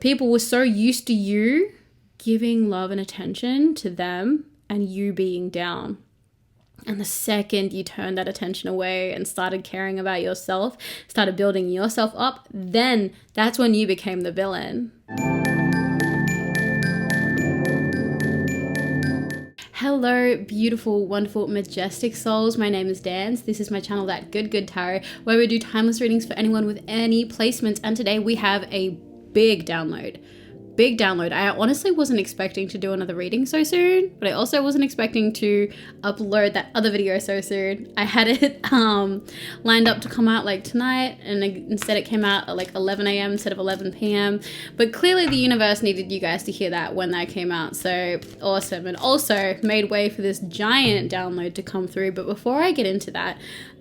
People were so used to you giving love and attention to them and you being down. And the second you turned that attention away and started caring about yourself, started building yourself up, then that's when you became the villain. Hello, beautiful, wonderful, majestic souls. My name is Dan. This is my channel, That Good Tarot, where we do timeless readings for anyone with any placements. And today we have a big download. I honestly wasn't expecting to do another reading so soon, but I also wasn't expecting to upload that other video so soon. I had it lined up to come out like tonight, and instead it came out at like 11 a.m. instead of 11 p.m. But clearly the universe needed you guys to hear that when that came out, so awesome. And also made way for this giant download to come through. But before I get into that,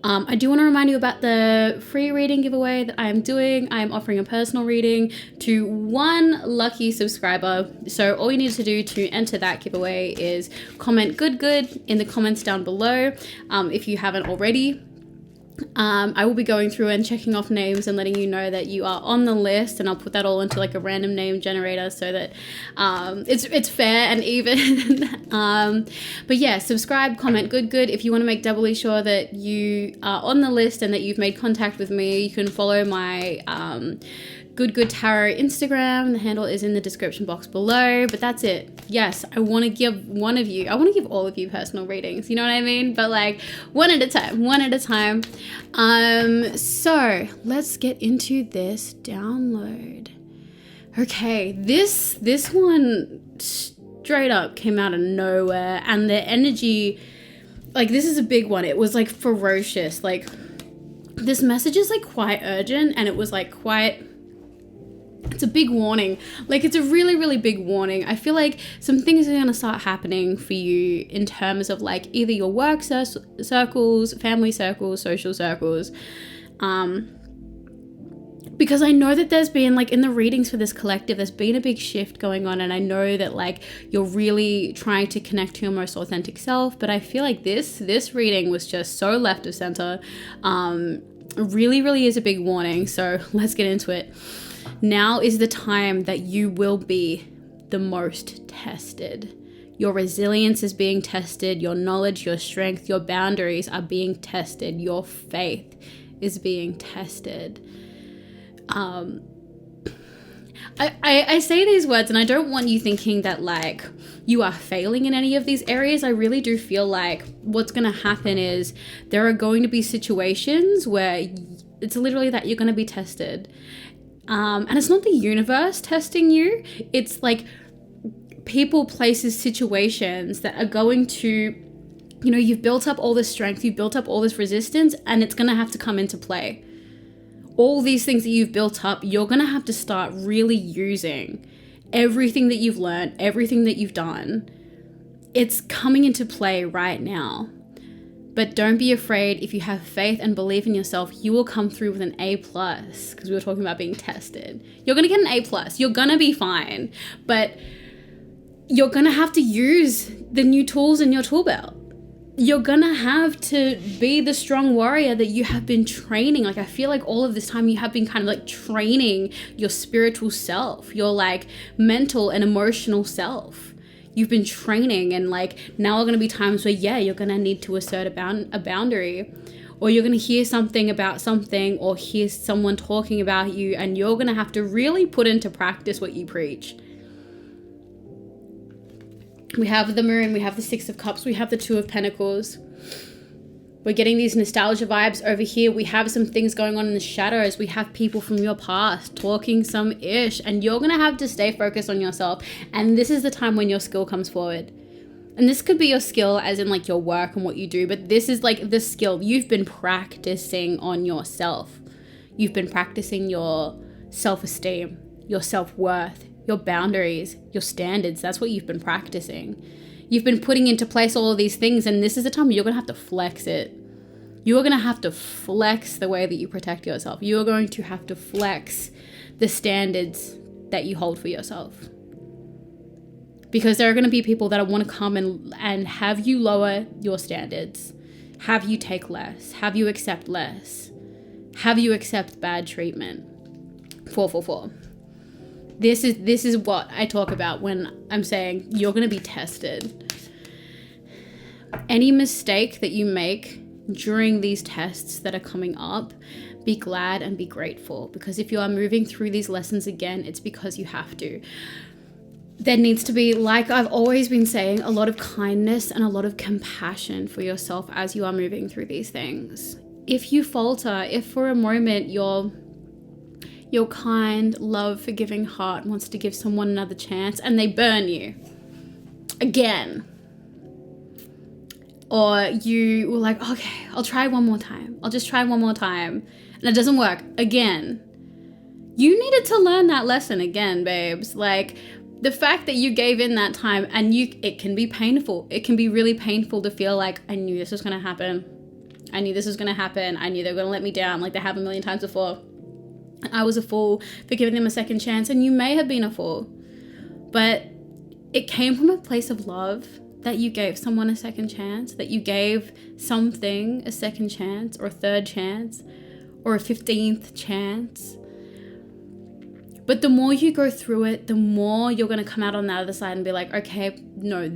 I do want to remind you about the free reading giveaway that I am doing. I am offering a personal reading to one lucky subscriber. So all you need to do to enter that giveaway is comment good in the comments down below. If you haven't already, I will be going through and checking off names and letting you know that you are on the list, and I'll put that all into like a random name generator so that it's fair and even. But yeah, subscribe, comment good. If you want to make doubly sure that you are on the list and that you've made contact with me, you can follow my Good Tarot Instagram. The handle is in the description box below. But that's it. Yes, I want to give all of you personal readings, you know what I mean? But like one at a time. So let's get into this download. Okay, this one straight up came out of nowhere, and the energy, like, this is a big one. It was like ferocious. Like, this message is like quite urgent, and it was like it's a big warning. Like, it's a really, really big warning. I feel like some things are going to start happening for you in terms of like either your work circles, family circles, social circles. Because I know that there's been, like, in the readings for this collective, there's been a big shift going on. And I know that like you're really trying to connect to your most authentic self. But I feel like this reading was just so left of center. Really, really is a big warning. So let's get into it. Now is the time that you will be the most tested. Your resilience is being tested. Your knowledge, your strength, your boundaries are being tested. Your faith is being tested. I say these words, and I don't want you thinking that like you are failing in any of these areas. I really do feel like what's going to happen is there are going to be situations where it's literally that you're going to be tested. And it's not the universe testing you. It's like people, places, situations that are going to, you know, you've built up all this strength, you've built up all this resistance, and it's going to have to come into play. All these things that you've built up, you're going to have to start really using everything that you've learned, everything that you've done. It's coming into play right now. But don't be afraid. If you have faith and believe in yourself, you will come through with an A+, because we were talking about being tested. You're going to get an A+. You're going to be fine. But you're going to have to use the new tools in your tool belt. You're going to have to be the strong warrior that you have been training. Like, I feel like all of this time you have been kind of like training your spiritual self, your like mental and emotional self. You've been training, and like now are going to be times where, yeah, you're going to need to assert a boundary, or you're going to hear something about something, or hear someone talking about you, and you're going to have to really put into practice what you preach. We have the Moon, we have the Six of Cups, we have the Two of Pentacles. We're getting these nostalgia vibes over here. We have some things going on in the shadows. We have people from your past talking some ish, and you're going to have to stay focused on yourself. And this is the time when your skill comes forward. And this could be your skill as in like your work and what you do, but this is like the skill. You've been practicing on yourself. You've been practicing your self-esteem, your self-worth, your boundaries, your standards. That's what you've been practicing. You've been putting into place all of these things, and this is the time you're going to have to flex it. You're going to have to flex the way that you protect yourself. You're going to have to flex the standards that you hold for yourself. Because there are going to be people that want to come and have you lower your standards, have you take less, have you accept less, have you accept bad treatment. 444. This is what I talk about when I'm saying you're going to be tested. Any mistake that you make during these tests that are coming up, be glad and be grateful, because if you are moving through these lessons again, it's because you have to. There needs to be, like I've always been saying, a lot of kindness and a lot of compassion for yourself as you are moving through these things. If you falter, if for a moment your kind, love, forgiving heart wants to give someone another chance and they burn you again, or you were like, okay, I'll try one more time. I'll just try one more time. And it doesn't work again. You needed to learn that lesson again, babes. Like, the fact that you gave in that time, and it can be painful. It can be really painful to feel like, I knew this was going to happen. I knew this was going to happen. I knew they were going to let me down like they have a million times before. I was a fool for giving them a second chance, and you may have been a fool. But it came from a place of love, that you gave someone a second chance, that you gave something a second chance, or a third chance, or a 15th chance. But the more you go through it, the more you're going to come out on the other side and be like, okay, no,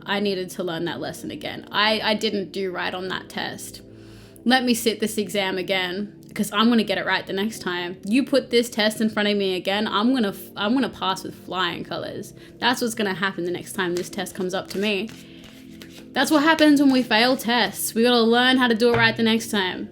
I needed to learn that lesson again. I didn't do right on that test. Let me sit this exam again, because I'm going to get it right the next time. You put this test in front of me again, I'm going to pass with flying colors. That's what's going to happen the next time this test comes up to me. That's what happens when we fail tests. We got to learn how to do it right the next time.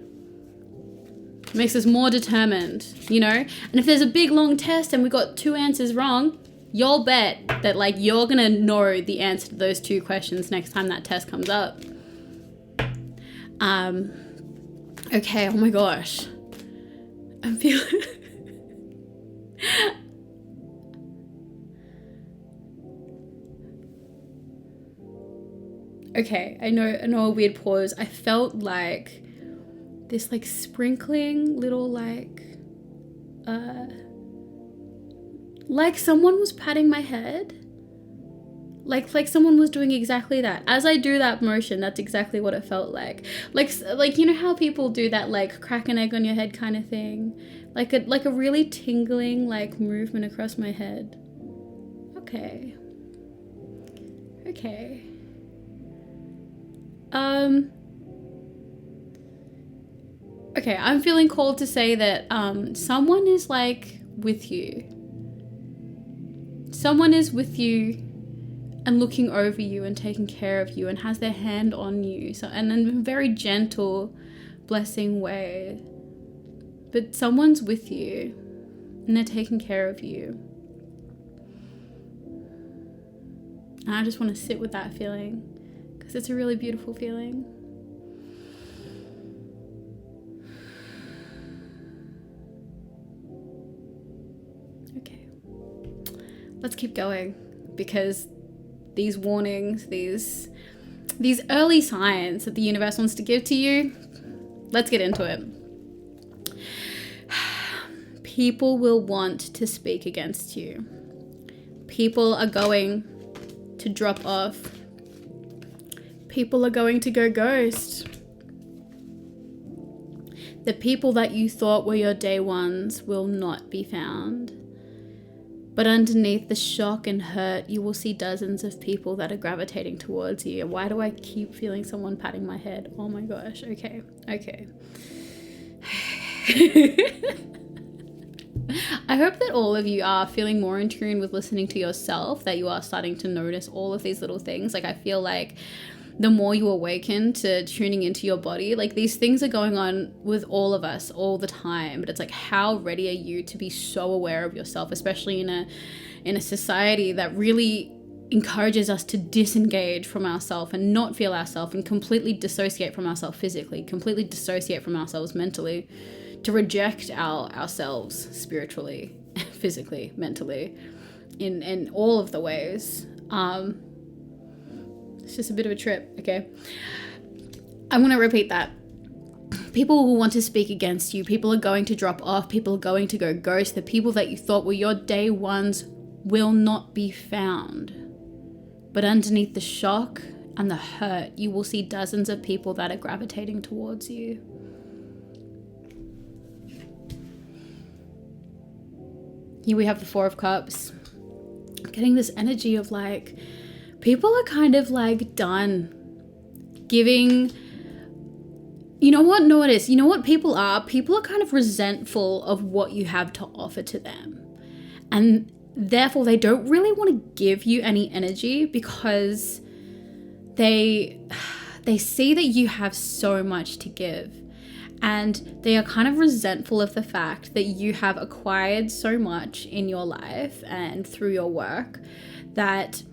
It makes us more determined, you know? And if there's a big long test and we got 2 answers wrong, you'll bet that like you're going to know the answer to those 2 questions next time that test comes up. Okay, oh my gosh. I'm feeling... Okay, I know a weird pause. I felt like this like sprinkling little like someone was patting my head. Like someone was doing exactly that. As I do that motion, that's exactly what it felt like. Like you know how people do that like crack an egg on your head kind of thing? Like a really tingling like movement across my head. Okay. Okay, I'm feeling called to say that someone is like with you. Someone is with you and looking over you and taking care of you and has their hand on you. So, and in a very gentle, blessing way. But someone's with you and they're taking care of you. And I just want to sit with that feeling because it's a really beautiful feeling. Okay. Let's keep going, because these warnings, these early signs that the universe wants to give to you, let's get into it. People will want to speak against you. People are going to drop off. People are going to go ghost. The people that you thought were your day ones will not be found. But underneath the shock and hurt, you will see dozens of people that are gravitating towards you. Why do I keep feeling someone patting my head? Oh my gosh. Okay. I hope that all of you are feeling more in tune with listening to yourself, that you are starting to notice all of these little things. Like, I feel like the more you awaken to tuning into your body, like these things are going on with all of us all the time. But it's like, how ready are you to be so aware of yourself, especially in a society that really encourages us to disengage from ourselves and not feel ourselves and completely dissociate from ourselves physically, completely dissociate from ourselves mentally, to reject ourselves spiritually, physically, mentally, in all of the ways. It's just a bit of a trip, okay? I'm going to repeat that. People will want to speak against you. People are going to drop off. People are going to go ghost. The people that you thought were your day ones will not be found. But underneath the shock and the hurt, you will see dozens of people that are gravitating towards you. Here we have the Four of Cups. I'm getting this energy of like, people are kind of like done giving. You know what? No, it is. You know what people are? People are kind of resentful of what you have to offer to them. And therefore, they don't really want to give you any energy because they see that you have so much to give. And they are kind of resentful of the fact that you have acquired so much in your life and through your work that,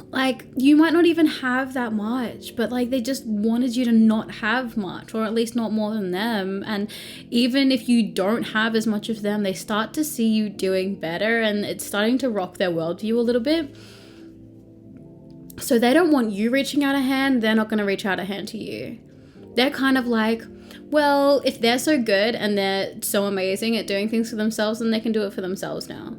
like, you might not even have that much, but like they just wanted you to not have much, or at least not more than them. And even if you don't have as much of them, they start to see you doing better, and it's starting to rock their worldview a little bit. So they don't want you reaching out a hand. They're not going to reach out a hand to you. They're kind of like, well, if they're so good and they're so amazing at doing things for themselves, then they can do it for themselves now.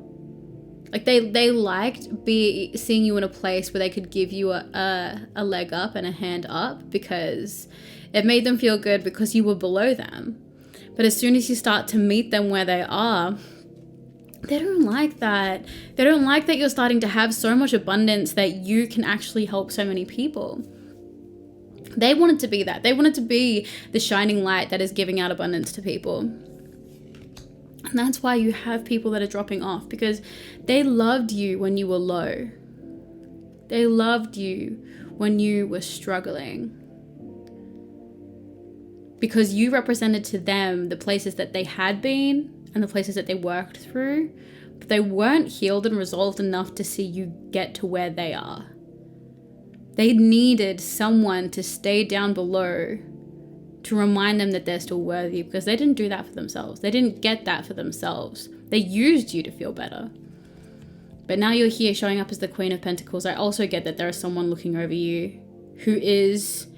Like they liked seeing you in a place where they could give you a leg up and a hand up, because it made them feel good because you were below them. But as soon as you start to meet them where they are, they don't like that. They don't like that you're starting to have so much abundance that you can actually help so many people. They wanted to be that. They wanted to be the shining light that is giving out abundance to people. And that's why you have people that are dropping off, because they loved you when you were low. They loved you when you were struggling, because you represented to them the places that they had been and the places that they worked through, but they weren't healed and resolved enough to see you get to where they are. They needed someone to stay down below to remind them that they're still worthy, because they didn't do that for themselves. They didn't get that for themselves. They used you to feel better. But now you're here showing up as the Queen of Pentacles. I also get that there is someone looking over you who is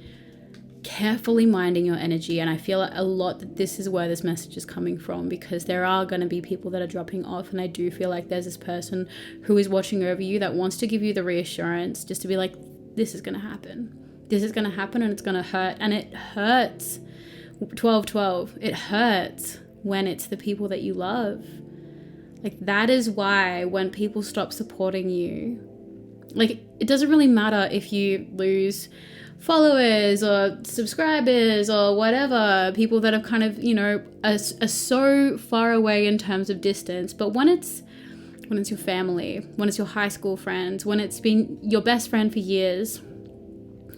carefully minding your energy. And I feel a lot that this is where this message is coming from, because there are going to be people that are dropping off. And I do feel like there's this person who is watching over you that wants to give you the reassurance, just to be like, this is going to happen. This is going to happen, and it's going to hurt. And it hurts. 12-12. It hurts when it's the people that you love. Like, that is why when people stop supporting you, like, it doesn't really matter if you lose followers or subscribers or whatever, people that have kind of, you know, are so far away in terms of distance. But when it's your family, when it's your high school friends, when it's been your best friend for years,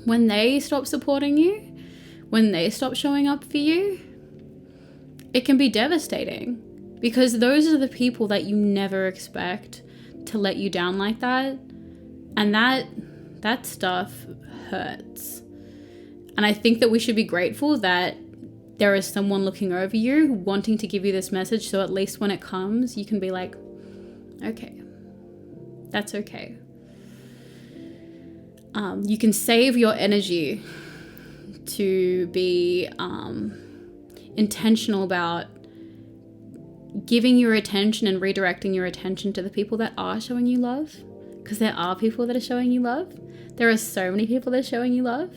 when they stop supporting you, when they stop showing up for you, it can be devastating, because those are the people that you never expect to let you down like that. And that stuff hurts. And I think that we should be grateful that there is someone looking over you, wanting to give you this message, so at least when it comes, you can be like, okay, that's okay. You can save your energy to be intentional about giving your attention and redirecting your attention to the people that are showing you love, because there are people that are showing you love. There are so many people that are showing you love.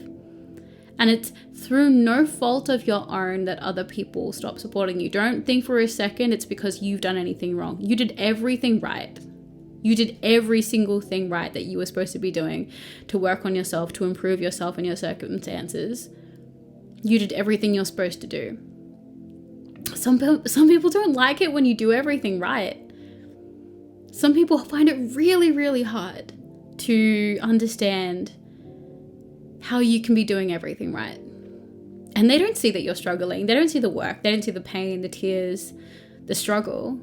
And it's through no fault of your own that other people stop supporting you. Don't think for a second it's because you've done anything wrong. You did everything right. You did every single thing right that you were supposed to be doing to work on yourself, to improve yourself and your circumstances. You did everything you're supposed to do. Some people don't like it when you do everything right. Some people find it really, really hard to understand how you can be doing everything right. And they don't see that you're struggling. They don't see the work. They don't see the pain, the tears, the struggle.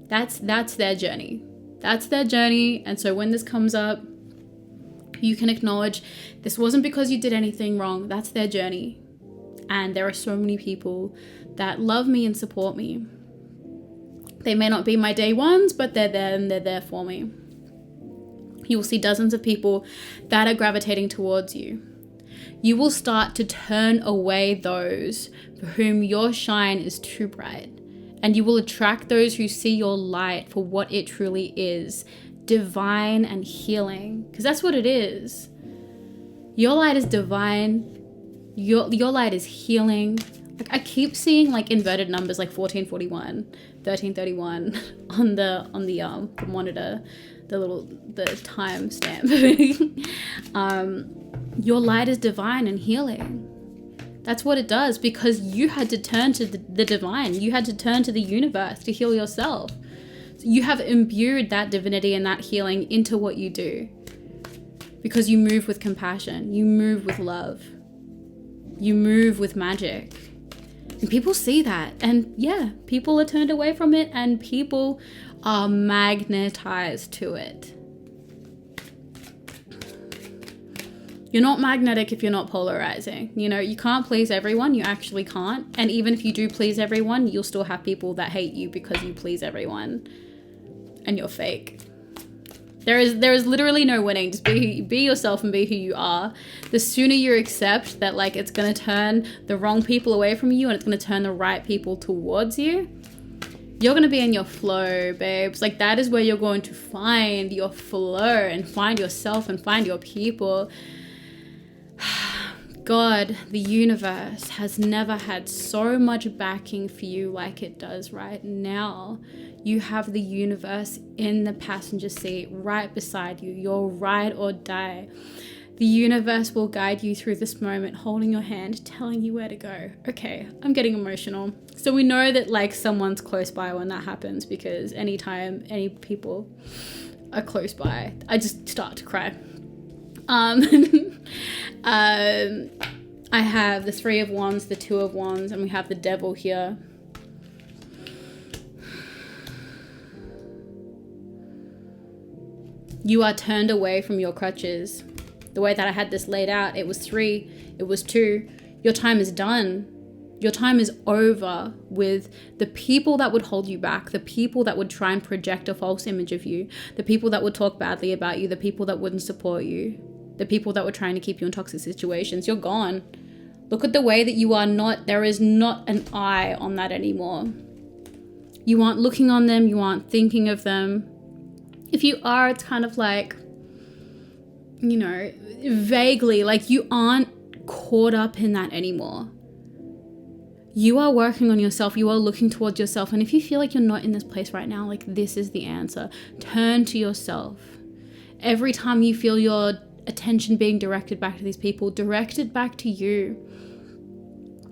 That's their journey. That's their journey. And so when this comes up, you can acknowledge this wasn't because you did anything wrong. That's their journey. And there are so many people that love me and support me. They may not be my day ones, but they're there, and they're there for me. You will see dozens of people that are gravitating towards you. You will start to turn away those for whom your shine is too bright. And you will attract those who see your light for what it truly is, divine and healing. Because that's what it is. Your light is divine. Your light is healing. Like, I keep seeing like inverted numbers like 1441, 1331 on the monitor, the time stamp. Your light is divine and healing. That's what it does, because you had to turn to the divine. You had to turn to the universe to heal yourself. So you have imbued that divinity and that healing into what you do, because you move with compassion. You move with love. You move with magic. And people see that. And yeah, people are turned away from it, and people are magnetized to it. You're not magnetic if you're not polarizing. You know, you can't please everyone. You actually can't. And even if you do please everyone, you'll still have people that hate you because you please everyone and you're fake. There is literally no winning. Just be yourself and be who you are. The sooner you accept that, like, it's going to turn the wrong people away from you and it's going to turn the right people towards you, you're going to be in your flow, babes. Like, that is where you're going to find your flow and find yourself and find your people. God, the universe has never had so much backing for you like it does right now. You have the universe in the passenger seat right beside you. You're ride or die. The universe will guide you through this moment, holding your hand, telling you where to go. Okay, I'm getting emotional. So we know that, like, someone's close by when that happens, because anytime any people are close by, I just start to cry. I have the Three of Wands, the Two of Wands, and we have the Devil here. You are turned away from your crutches. The way that I had this laid out, it was 3, it was 2. Your time is done. Your time is over with the people that would hold you back, the people that would try and project a false image of you, the people that would talk badly about you, the people that wouldn't support you, the people that were trying to keep you in toxic situations. You're gone. Look at the way that you are not, there is not an eye on that anymore. You aren't looking on them, you aren't thinking of them. If you are, it's kind of like, you know, vaguely, like, you aren't caught up in that anymore. You are working on yourself, you are looking towards yourself. And if you feel like you're not in this place right now, like, this is the answer. Turn to yourself. Every time you feel your attention being directed back to these people, direct it back to you.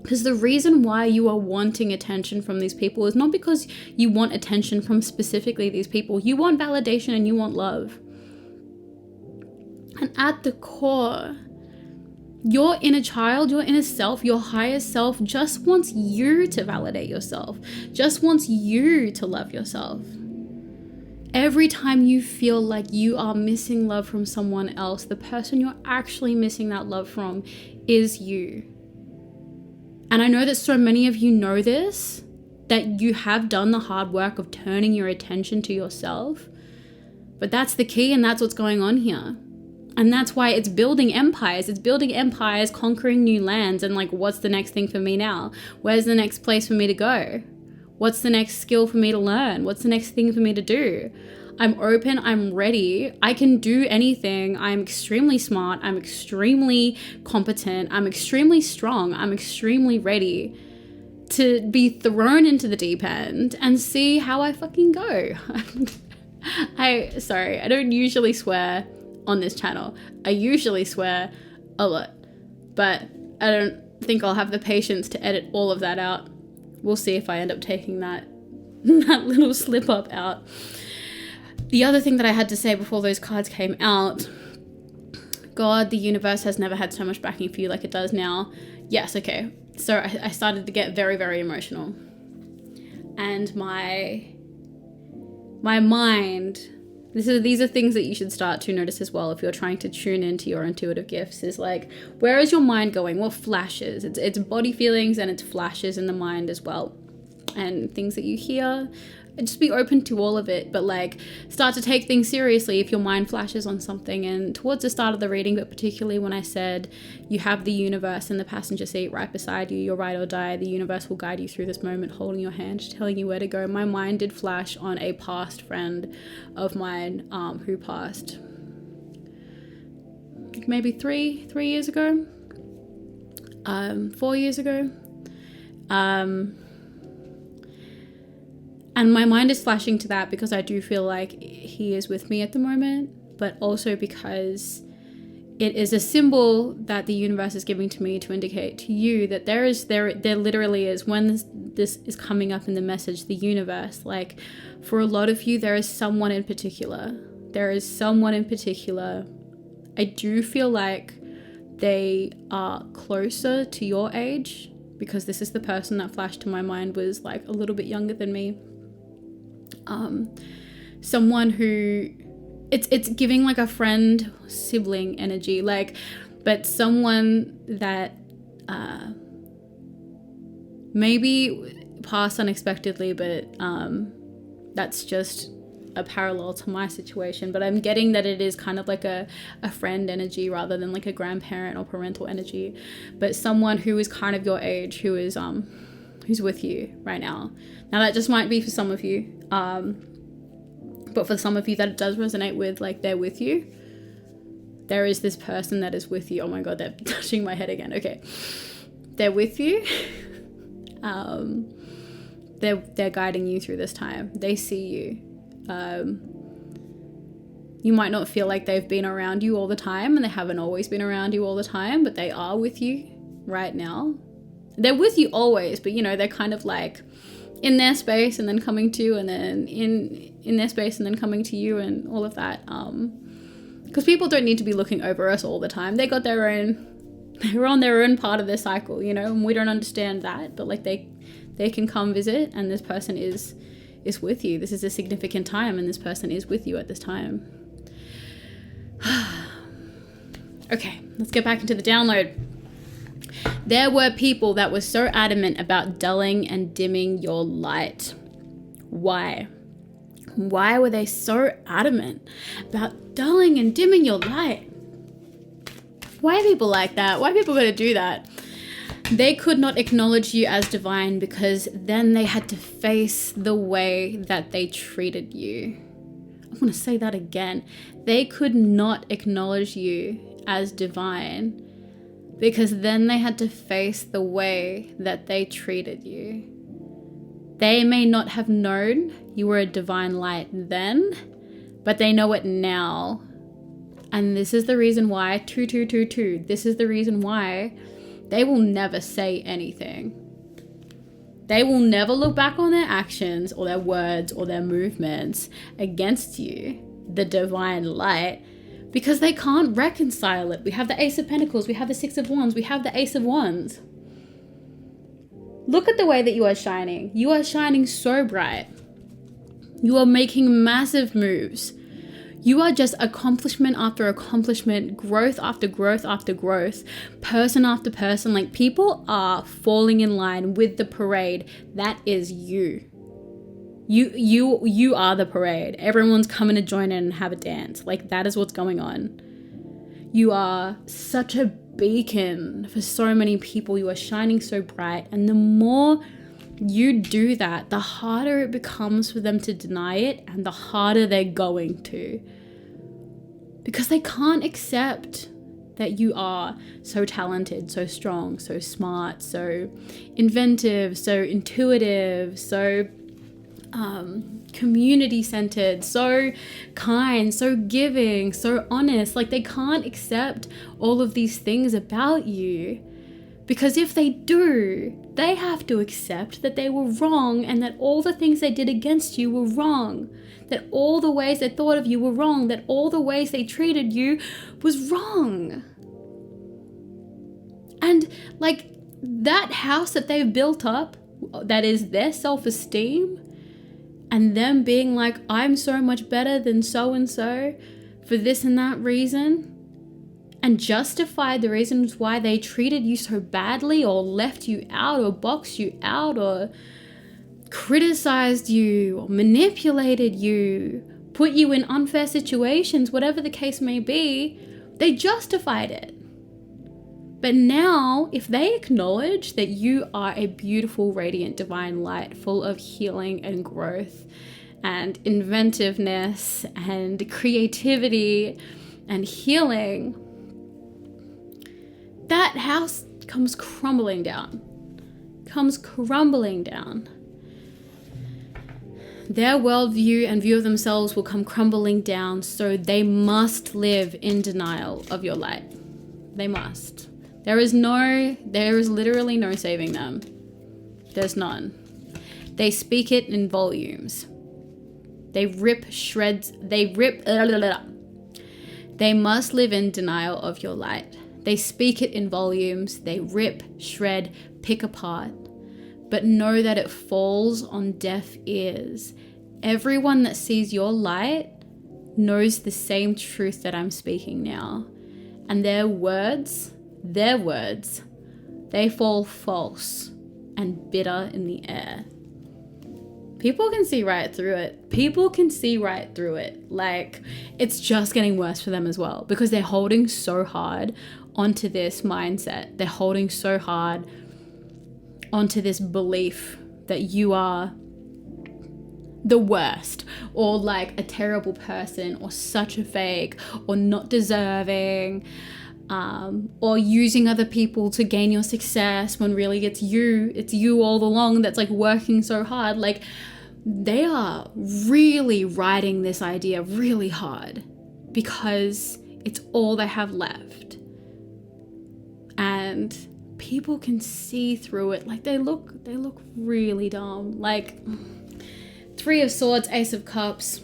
Because the reason why you are wanting attention from these people is not because you want attention from specifically these people. You want validation and you want love. And at the core, your inner child, your inner self, your higher self just wants you to validate yourself, just wants you to love yourself. Every time you feel like you are missing love from someone else, the person you're actually missing that love from is you. And I know that so many of you know this, that you have done the hard work of turning your attention to yourself. But that's the key, and that's what's going on here. And that's why it's building empires. It's building empires, conquering new lands, and, like, what's the next thing for me now? Where's the next place for me to go? What's the next skill for me to learn? What's the next thing for me to do? I'm open, I'm ready, I can do anything. I'm extremely smart, I'm extremely competent, I'm extremely strong, I'm extremely ready to be thrown into the deep end and see how I fucking go. I don't usually swear on this channel. I usually swear a lot, but I don't think I'll have the patience to edit all of that out. We'll see if I end up taking that little slip up out. The other thing that I had to say before those cards came out, God, the universe has never had so much backing for you like it does now. Yes, okay. So I started to get very, very emotional. And my mind, these are things that you should start to notice as well if you're trying to tune into your intuitive gifts, is like, where is your mind going? What flashes? It's body feelings and it's flashes in the mind as well. And things that you hear, just be open to all of it, but, like, start to take things seriously if your mind flashes on something. And towards the start of the reading, but particularly when I said you have the universe in the passenger seat right beside you, you're ride or die, the universe will guide you through this moment, holding your hand, telling you where to go. My mind did flash on a past friend of mine who passed maybe 3 years ago, 4 years ago. And my mind is flashing to that because I do feel like he is with me at the moment, but also because it is a symbol that the universe is giving to me to indicate to you that there literally is, when this is coming up in the message, the universe, like for a lot of you, there is someone in particular. I do feel like they are closer to your age, because this is the person that flashed to my mind was like a little bit younger than me. Someone who it's giving like a friend sibling energy, like, but someone that maybe passed unexpectedly, but that's just a parallel to my situation. But I'm getting that it is kind of like a friend energy rather than like a grandparent or parental energy, but someone who is kind of your age, who is who's with you right now. Now that just might be for some of you, but for some of you that it does resonate with, like, they're with you. There is this person that is with you. Oh my god, they're touching my head again. Okay, they're with you. They're guiding you through this time. They see you. You might not feel like they've been around you all the time, and they haven't always been around you all the time, but they are with you right now. They're with you always, but you know, they're kind of like in their space and then coming to you, and then in their space and then coming to you, and all of that. Because people don't need to be looking over us all the time. They're on their own part of their cycle, you know, and we don't understand that, but like they can come visit, and this person is with you. This is a significant time, and this person is with you at this time. Okay, let's get back into the download. There were people that were so adamant about dulling and dimming your light. Why? Why were they so adamant about dulling and dimming your light? Why are people like that? Why are people going to do that? They could not acknowledge you as divine, because then they had to face the way that they treated you. I'm going to say that again. They could not acknowledge you as divine, because then they had to face the way that they treated you. They may not have known you were a divine light then, but they know it now. And this is the reason why, this is the reason why they will never say anything. They will never look back on their actions or their words or their movements against you, the divine light, because they can't reconcile it. We have the Ace of Pentacles, we have the Six of Wands, we have the Ace of Wands. Look at the way that you are shining. You are shining so bright. You are making massive moves. You are just accomplishment after accomplishment, growth after growth after growth, person after person. Like, people are falling in line with the parade. That is you. You are the parade. Everyone's coming to join in and have a dance. Like, that is what's going on. You are such a beacon for so many people. You are shining so bright. And the more you do that, the harder it becomes for them to deny it, and the harder they're going to. Because they can't accept that you are so talented, so strong, so smart, so inventive, so intuitive, so community-centered, so kind, so giving, so honest. Like, they can't accept all of these things about you, because if they do, they have to accept that they were wrong, and that all the things they did against you were wrong, that all the ways they thought of you were wrong, that all the ways they treated you was wrong. And like, that house that they've built up, that is their self-esteem, and them being like, I'm so much better than so-and-so for this and that reason, and justify the reasons why they treated you so badly, or left you out, or boxed you out, or criticized you, or manipulated you, put you in unfair situations, whatever the case may be, they justified it. But now, if they acknowledge that you are a beautiful, radiant, divine light full of healing and growth and inventiveness and creativity and healing, that house comes crumbling down. comes crumbling down. Their worldview and view of themselves will come crumbling down, so they must live in denial of your light. They must. There is literally no saving them. There's none. They speak it in volumes. They rip shreds. They must live in denial of your light. They speak it in volumes. They rip, shred, pick apart. But know that it falls on deaf ears. Everyone that sees your light knows the same truth that I'm speaking now. And their words, they fall false and bitter in the air. People can see right through it. Like, it's just getting worse for them as well, because they're holding so hard onto this mindset. They're holding so hard onto this belief that you are the worst, or like a terrible person, or such a fake, or not deserving, or using other people to gain your success, when really it's you all along that's like working so hard. Like, they are really riding this idea really hard because it's all they have left. And people can see through it. Like, they look really dumb. Like, Three of Swords, Ace of Cups.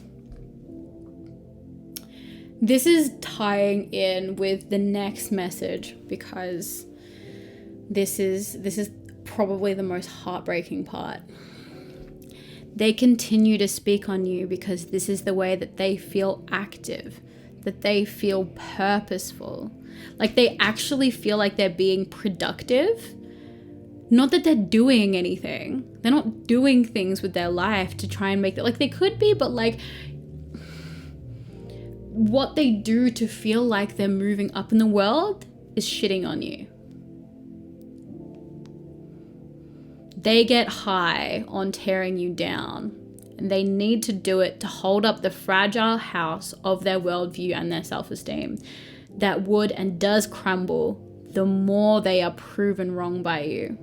This is tying in with the next message, because this is probably the most heartbreaking part. They continue to speak on you because this is the way that they feel active, that they feel purposeful. Like, they actually feel like they're being productive. Not that they're doing anything. They're not doing things with their life to try and make it, like, they could be, but like, what they do to feel like they're moving up in the world is shitting on you. They get high on tearing you down, and they need to do it to hold up the fragile house of their worldview and their self-esteem that would and does crumble the more they are proven wrong by you.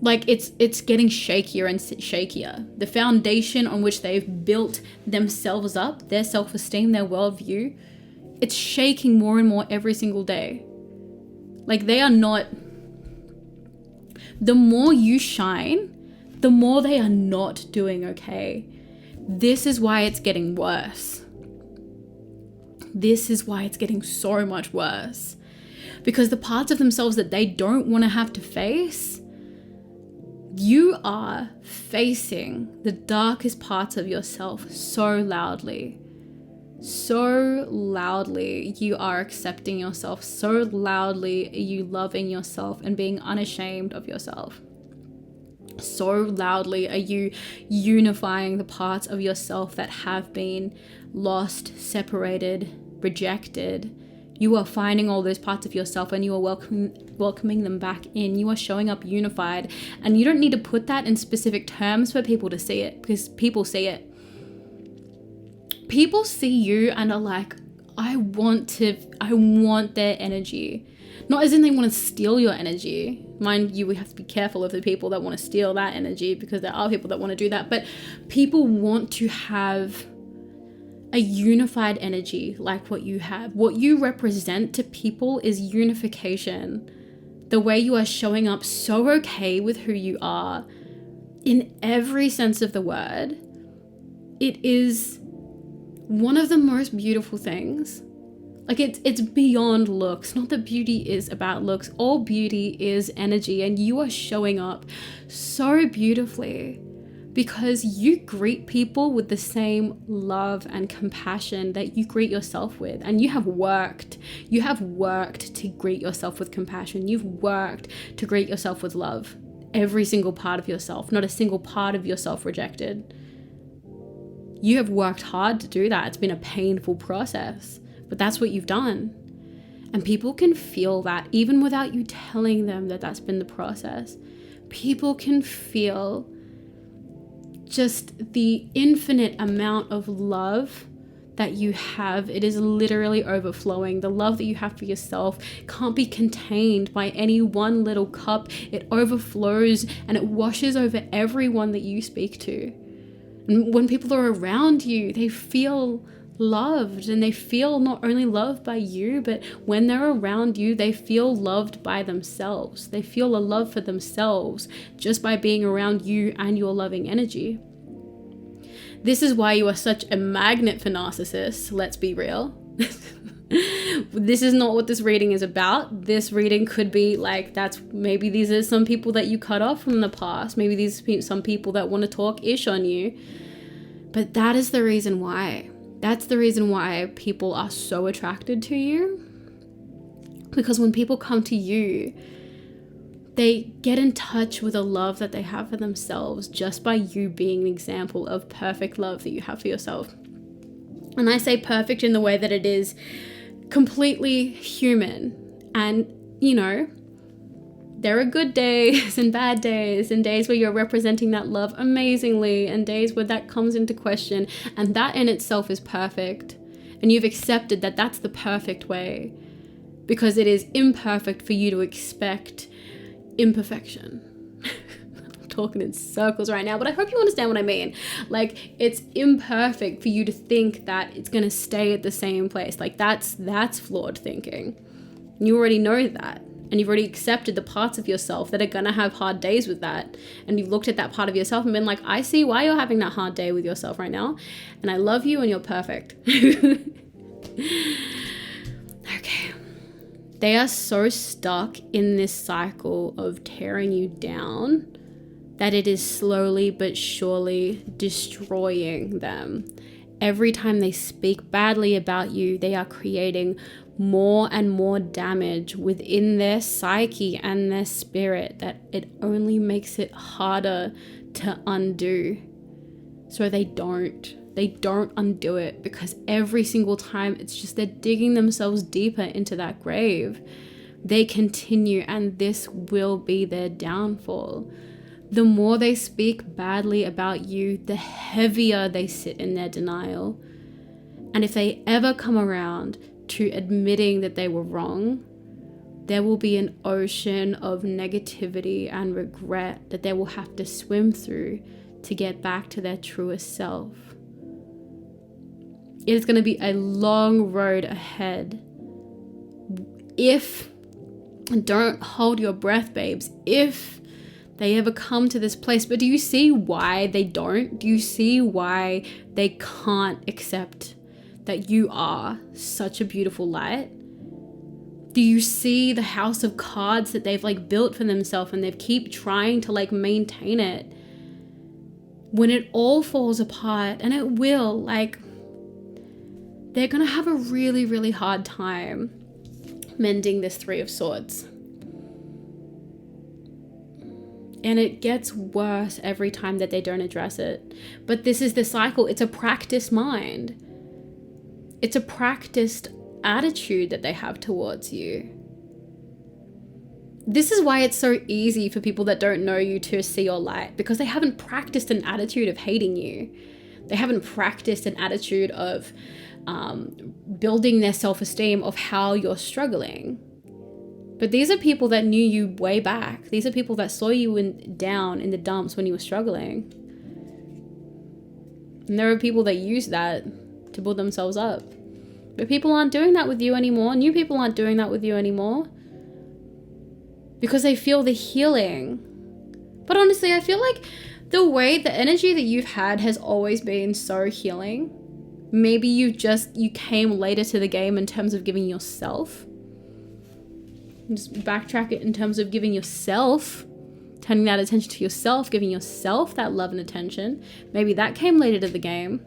Like, it's getting shakier and shakier. The foundation on which they've built themselves up, their self-esteem, their worldview, it's shaking more and more every single day. Like, they are not... The more you shine, the more they are not doing okay. This is why it's getting worse. This is why it's getting so much worse. Because the parts of themselves that they don't want to have to face, you are facing the darkest parts of yourself so loudly. So loudly you are accepting yourself. So loudly are you loving yourself and being unashamed of yourself. So loudly are you unifying the parts of yourself that have been lost, separated, rejected. You are finding all those parts of yourself and you are welcoming them back in. You are showing up unified, and you don't need to put that in specific terms for people to see it, because people see it. People see you and are like, I want their energy. Not as in they want to steal your energy. Mind you, we have to be careful of the people that want to steal that energy, because there are people that want to do that. But people want to have a unified energy like what you have. What you represent to people is unification. The way you are showing up so okay with who you are in every sense of the word. It is one of the most beautiful things. Like, it's beyond looks. Not that beauty is about looks. All beauty is energy, and you are showing up so beautifully because you greet people with the same love and compassion that you greet yourself with. And you have worked to greet yourself with compassion. You've worked to greet yourself with love. Every single part of yourself, not a single part of yourself rejected. You have worked hard to do that. It's been a painful process, but that's what you've done. And people can feel that even without you telling them that that's been the process. People can feel just the infinite amount of love that you have, it is literally overflowing. The love that you have for yourself can't be contained by any one little cup. It overflows and it washes over everyone that you speak to. And when people are around you, they feel loved, and they feel not only loved by you, but when they're around you, they feel loved by themselves. They feel a love for themselves just by being around you and your loving energy. This is why you are such a magnet for narcissists. Let's be real. This is not what this reading is about. This reading could be like, maybe these are some people that you cut off from the past. Maybe these are some people that want to talk ish on you. But that is the reason why. That's the reason why people are so attracted to you. Because when people come to you, they get in touch with a love that they have for themselves just by you being an example of perfect love that you have for yourself. And I say perfect in the way that it is completely human. And, there are good days and bad days, and days where you're representing that love amazingly, and days where that comes into question, and that in itself is perfect. And you've accepted that that's the perfect way, because it is imperfect for you to expect imperfection. I'm talking in circles right now, but I hope you understand what I mean. Like, it's imperfect for you to think that it's going to stay at the same place. Like, that's flawed thinking. You already know that. And you've already accepted the parts of yourself that are going to have hard days with that. And you've looked at that part of yourself and been like, I see why you're having that hard day with yourself right now. And I love you and you're perfect. Okay. They are so stuck in this cycle of tearing you down that it is slowly but surely destroying them. Every time they speak badly about you, they are creating more and more damage within their psyche and their spirit that it only makes it harder to undo. So they don't undo it, because every single time it's just they're digging themselves deeper into that grave. They continue, and this will be their downfall. The more they speak badly about you, the heavier they sit in their denial. And if they ever come around to admitting that they were wrong, there will be an ocean of negativity and regret that they will have to swim through to get back to their truest self. It is going to be a long road ahead. Don't hold your breath, babes, if they ever come to this place. But do you see why they don't? Do you see why they can't accept that you are such a beautiful light? Do you see the house of cards that they've built for themselves, and they've keep trying to maintain it? When it all falls apart, and it will, they're gonna have a really, really hard time mending this Three of Swords. And it gets worse every time that they don't address it. But this is the cycle. It's a practiced mind. It's a practiced attitude that they have towards you. This is why it's so easy for people that don't know you to see your light, because they haven't practiced an attitude of hating you. They haven't practiced an attitude of building their self-esteem of how you're struggling. But these are people that knew you way back. These are people that saw you down in the dumps when you were struggling. And there are people that use that to build themselves up. But people aren't doing that with you anymore. New people aren't doing that with you anymore, because they feel the healing. But honestly, I feel like the energy that you've had has always been so healing. Maybe you came later to the game in terms of giving yourself. Just backtrack it in terms of giving yourself, turning that attention to yourself, giving yourself that love and attention. Maybe that came later to the game.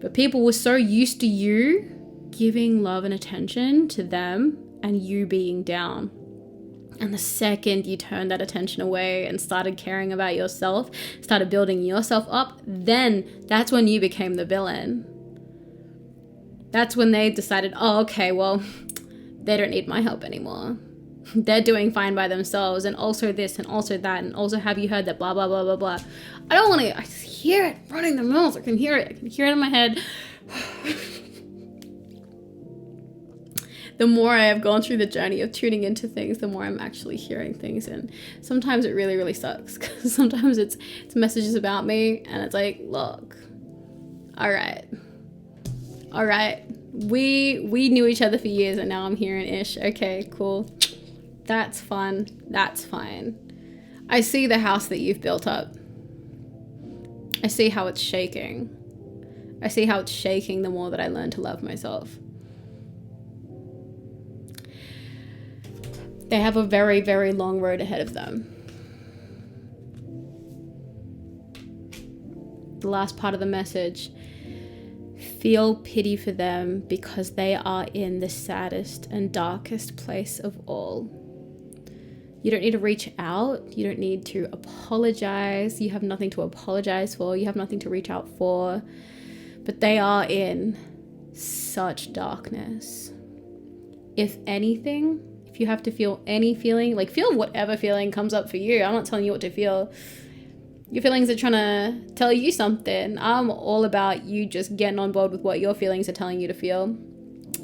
But people were so used to you giving love and attention to them and you being down. And the second you turned that attention away and started caring about yourself, started building yourself up, then that's when you became the villain. That's when they decided, oh, okay, well, they don't need my help anymore. They're doing fine by themselves, and also this and also that, and also have you heard that blah, blah, blah, blah, blah. I just hear it running the mills. I can hear it in my head. the more I have gone through the journey of tuning into things, the more I'm actually hearing things. And sometimes it really, really sucks, because sometimes it's messages about me, and it's like, look, all right, we knew each other for years, and now I'm hearing ish. Okay, cool. That's fun. That's fine. I see the house that you've built up. I see how it's shaking. I see how it's shaking the more that I learn to love myself. They have a very, very long road ahead of them. The last part of the message: feel pity for them, because they are in the saddest and darkest place of all. You don't need to reach out. You don't need to apologize. You have nothing to apologize for. You have nothing to reach out for. But they are in such darkness. If anything, if you have to feel any feeling, like feel whatever feeling comes up for you. I'm not telling you what to feel. Your feelings are trying to tell you something. I'm all about you just getting on board with what your feelings are telling you to feel.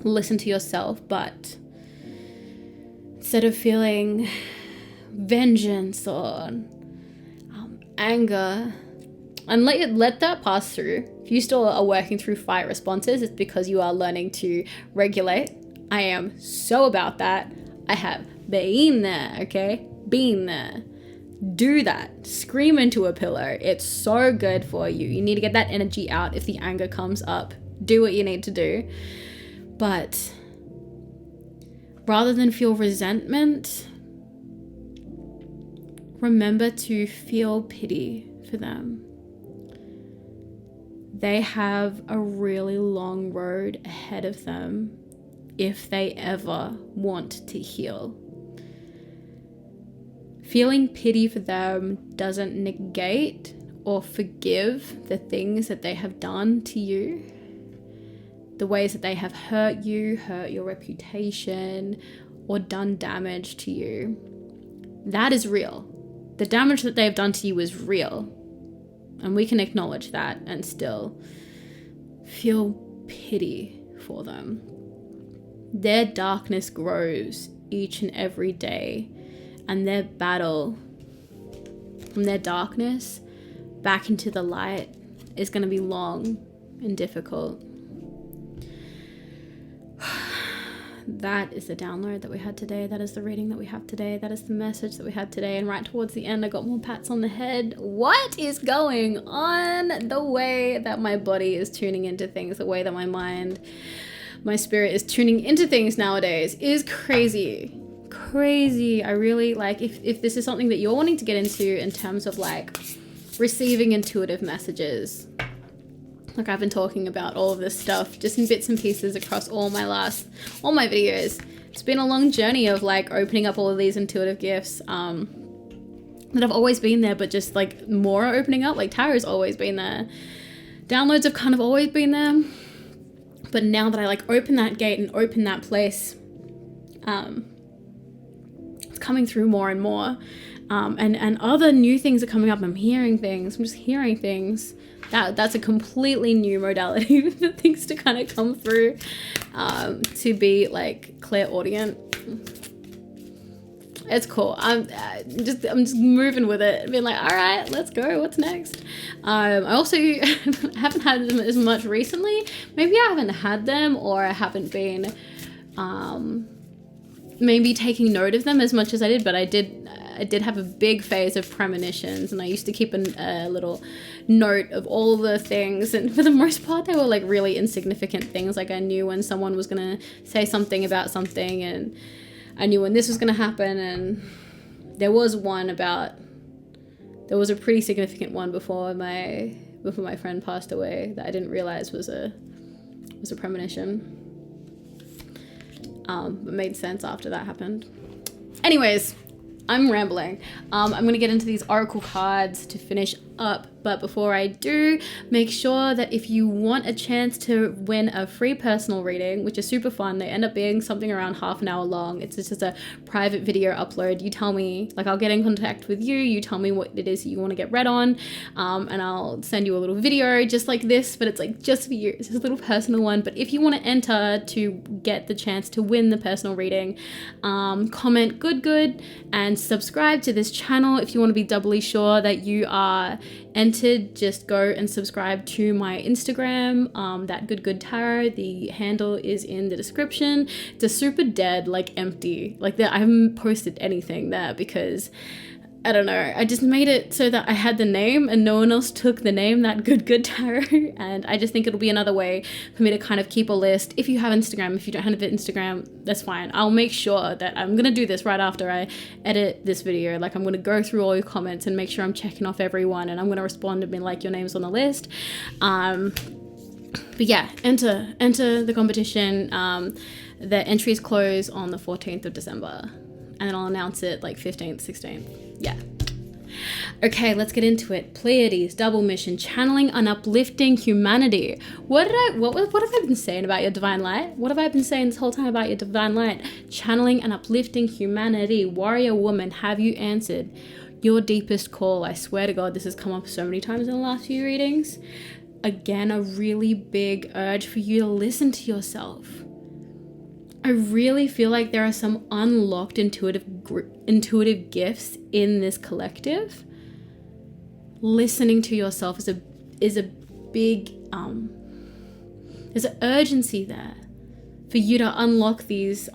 Listen to yourself, but instead of feeling vengeance or anger, and let that pass through. If you still are working through fight responses, it's because you are learning to regulate. I am so about that. I have been there, okay? Been there. Do that. Scream into a pillow. It's so good for you. You need to get that energy out if the anger comes up. Do what you need to do. But rather than feel resentment, remember to feel pity for them. They have a really long road ahead of them if they ever want to heal. Feeling pity for them doesn't negate or forgive the things that they have done to you, the ways that they have hurt you, hurt your reputation, or done damage to you. That is real. The damage that they've done to you is real. And we can acknowledge that and still feel pity for them. Their darkness grows each and every day, and their battle from their darkness back into the light is going to be long and difficult. That is the download that we had today. That is the reading that we have today. That is the message that we had today. And right towards the end, I got more pats on the head. What is going on? The way that my body is tuning into things, the way that my mind, my spirit is tuning into things nowadays is crazy. Crazy. I really like, if this is something that you're wanting to get into in terms of like receiving intuitive messages, like I've been talking about all of this stuff just in bits and pieces across all my videos. It's been a long journey of like opening up all of these intuitive gifts that have always been there, but just like more opening up. Like taro's always been there. Downloads have kind of always been there. But now that I like open that gate and open that place, it's coming through more and more. And other new things are coming up. I'm hearing things. I'm just hearing things. That's a completely new modality for things to kind of come through, to be like clairaudient. It's cool. I'm just moving with it, being like, all right, let's go. What's next? I also haven't had them as much recently. Maybe I haven't had them, or I haven't been maybe taking note of them as much as I did. But I did have a big phase of premonitions, and I used to keep a little note of all the things, and for the most part they were like really insignificant things. Like I knew when someone was gonna say something about something, and I knew when this was gonna happen. And there was a pretty significant one before my friend passed away that I didn't realize was a premonition. But made sense after that happened. Anyways, I'm rambling. I'm going to get into these oracle cards to finish up. But before I do, make sure that if you want a chance to win a free personal reading, which is super fun, they end up being something around half an hour long. It's just a private video upload. You tell me, like, I'll get in contact with you. You tell me what it is that you want to get read on, and I'll send you a little video just like this, but it's like just for you. It's just a little personal one. But if you want to enter to get the chance to win the personal reading, comment good and subscribe to this channel. If you want to be doubly sure that you are entered, just go and subscribe to my Instagram, that goodgood tarot. The handle is in the description. It's a super dead, like empty, like that. I haven't posted anything there because I don't know, I just made it so that I had the name and no one else took the name, that goodgood tarot. And I just think it'll be another way for me to kind of keep a list. If you have Instagram, if you don't have Instagram, that's fine. I'll make sure that I'm going to do this right after I edit this video. Like, I'm going to go through all your comments and make sure I'm checking off everyone, and I'm going to respond and be like, your name's on the list. But yeah, enter the competition. The entries close on the 14th of December. And then I'll announce it like 15th, 16th. Yeah. Okay, let's get into it. Pleiades, double mission, channeling and uplifting humanity. What have I been saying about your divine light? What have I been saying this whole time about your divine light? Channeling and uplifting humanity. Warrior woman, have you answered your deepest call? I swear to God, this has come up so many times in the last few readings. Again, a really big urge for you to listen to yourself. I really feel like there are some unlocked intuitive gifts in this collective. Listening to yourself is a big there's an urgency there for you to unlock these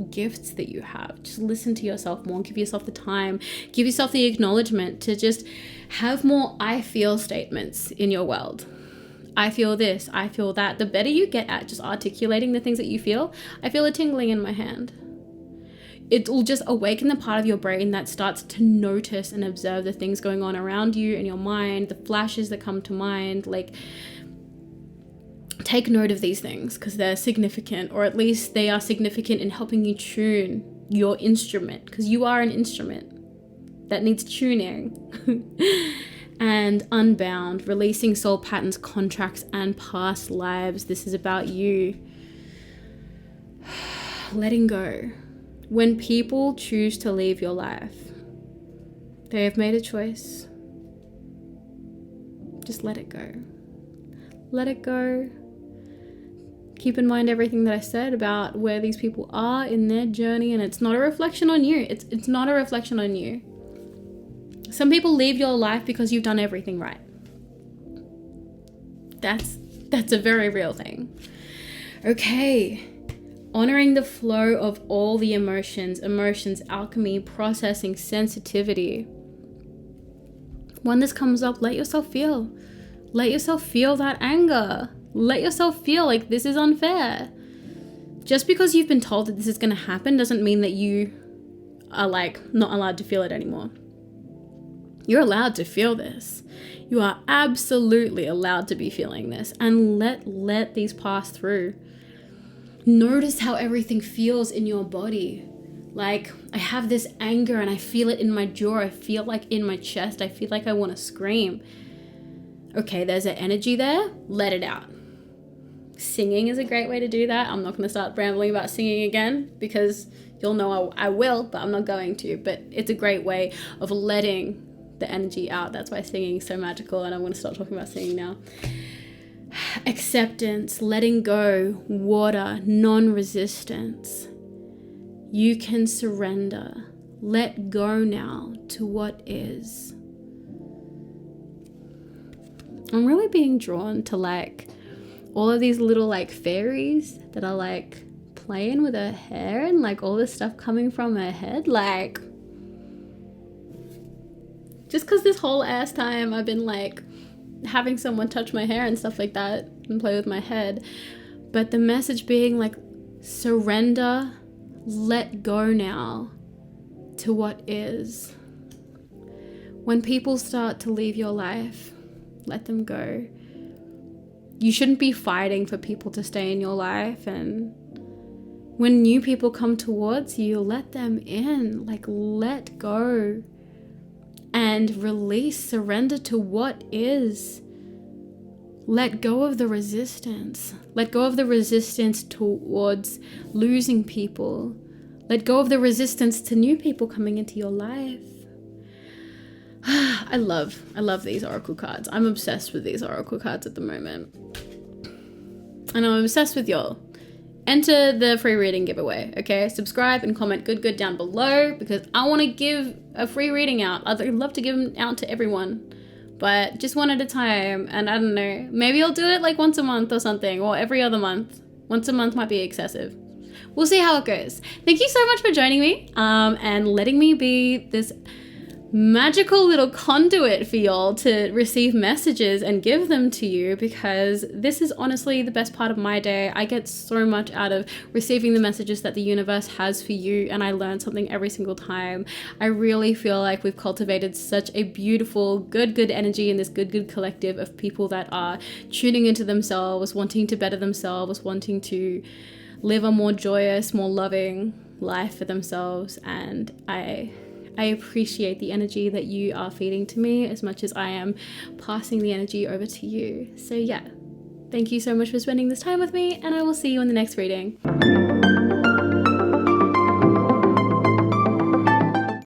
gifts that you have. Just listen to yourself more, give yourself the time, give yourself the acknowledgement to just have more I feel statements in your world. I feel this, I feel that. The better you get at just articulating the things that you feel, I feel a tingling in my hand. It will just awaken the part of your brain that starts to notice and observe the things going on around you in your mind, the flashes that come to mind. Like, take note of these things because they're significant, or at least they are significant in helping you tune your instrument, because you are an instrument that needs tuning. And unbound, releasing soul patterns, contracts, and past lives. This is about you. Letting go. When people choose to leave your life, they have made a choice. Just let it go. Let it go. Keep in mind everything that I said about where these people are in their journey, and it's not a reflection on you. It's not a reflection on you. Some people leave your life because you've done everything right. That's a very real thing. Okay. Honoring the flow of all the emotions, alchemy, processing, sensitivity. When this comes up, let yourself feel. Let yourself feel that anger. Let yourself feel like this is unfair. Just because you've been told that this is going to happen doesn't mean that you are like not allowed to feel it anymore. You're allowed to feel this. You are absolutely allowed to be feeling this, and let these pass through. Notice how everything feels in your body. Like, I have this anger and I feel it in my jaw. I feel like in my chest. I feel like I want to scream. Okay, there's an energy there. Let it out. Singing is a great way to do that. I'm not going to start rambling about singing again because you'll know I will, but I'm not going to. But it's a great way of letting the energy out. That's why singing is so magical, and I'm going to start talking about singing now. Acceptance, letting go, water, non-resistance. You can surrender. Let go now to what is. I'm really being drawn to like all of these little like fairies that are like playing with her hair and like all this stuff coming from her head. Like, just because this whole ass time I've been like having someone touch my hair and stuff like that and play with my head. But the message being like, surrender, let go now to what is. When people start to leave your life, let them go. You shouldn't be fighting for people to stay in your life. And when new people come towards you, let them in. Like, let go. and release, surrender to what is. Let go of the resistance. Let go of the resistance towards losing people. Let go of the resistance to new people coming into your life. I love these oracle cards. I'm obsessed with these oracle cards at the moment. And I'm obsessed with y'all. Enter the free reading giveaway, okay? Subscribe and comment good down below because I want to give a free reading out. I'd love to give them out to everyone, but just one at a time. And I don't know, maybe I'll do it like once a month or something, or every other month. Once a month might be excessive. We'll see how it goes. Thank you so much for joining me and letting me be this magical little conduit for y'all to receive messages and give them to you, because this is honestly the best part of my day. I get so much out of receiving the messages that the universe has for you, and I learn something every single time. I really feel like we've cultivated such a beautiful good energy in this good collective of people that are tuning into themselves, wanting to better themselves, wanting to live a more joyous, more loving life for themselves. And I appreciate the energy that you are feeding to me as much as I am passing the energy over to you. So yeah, thank you so much for spending this time with me, and I will see you in the next reading.